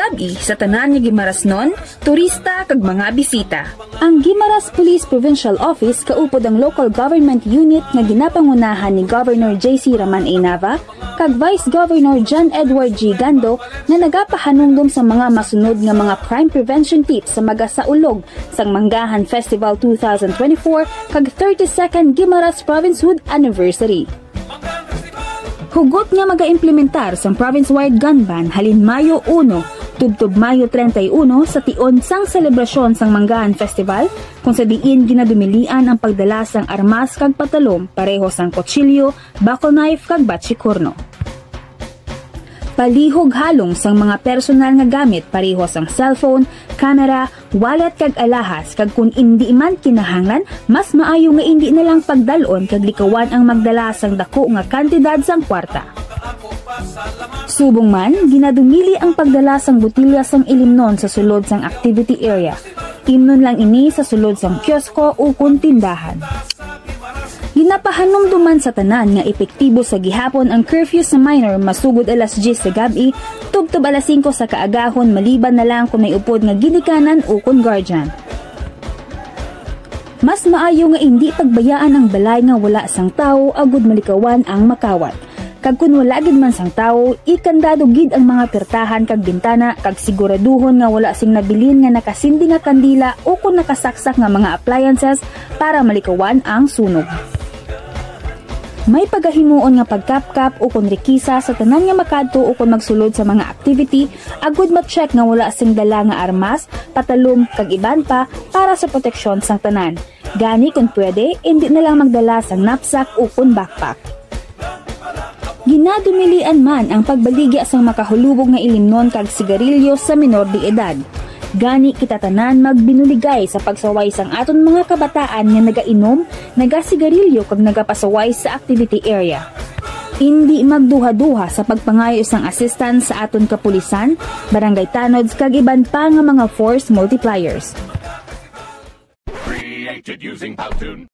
gabi sa tanan nga Guimarães-non, turista kag mga bisita. Ang Guimaras Police Provincial Office kaupod ang local government unit nga ginapangunahan ni Governor J.C. Raman A. Nava kag Vice Governor John Edward G. Gando na nagapahanungdom sa mga masunod nga mga crime prevention tips sa magasaulog sang Manggahan Festival 2024 kag 32nd Guimaras Provincehood Anniversary. Hugot nga maga-implementar sa province-wide gun ban halin Mayo 1 tubtob Mayo 31 sa tion sang selebrasyon sang Manggahan Festival kung sa diin ginadumilian ang pagdala sang armas kag patalom pareho sang kutsilyo, buckle knife kag batsikorno. Palihog halong sang mga personal nga gamit pareho sang cellphone, camera, wallet kag alahas kag kun indi man kinahanglan mas maayo nga indi na lang pagdalon kag likawan ang magdala sang dako nga kantidad sang kwarta. Subong man ginadumili ang pagdala sang botelya sang ilimnon sa sulod sang activity area. Imnon lang ini sa sulod sang kiosko o kun tindahan. Ginapahanom duman sa tanan nga epektibo sa gihapon ang curfew sa minor masugod alas 10 sa gabi, tubtob alas 5 sa kaagahon maliban na lang kung may upod nga ginikanan o kung guardian. Mas maayo nga hindi pagbayaan ang balay nga wala sang tawo agud malikawan ang makawat. Kag kun wala gid man sang tawo, ikandado gid ang mga pertahan kag bintana kag siguraduhon nga wala sing nabilin nga nakasindi nga kandila o kung nakasaksak nga mga appliances para malikawan ang sunog. May pagahimuon nga pagkapkap o kung rekisa sa tanan nga makadto o kung magsulod sa mga activity, agud ma-check nga wala sing dala nga armas, patalom kag iban pa para sa proteksyon sang tanan. Gani kung pwede, hindi na lang magdala sang knapsack o kung backpack. Ginadumilian man ang pagbaligya sang makahulubog nga ilimnon kag sigarilyo sa minor de edad. Gani kita tanan magbinuligay sa pagsaway sang aton mga kabataan nga nagainom, nagasigarilyo kag nagapasaway sa activity area. Hindi magduha-duha sa pagpangayo sang assistance sa aton kapulisan, barangay tanods kag iban pa nga mga force multipliers. Created using Powtoon.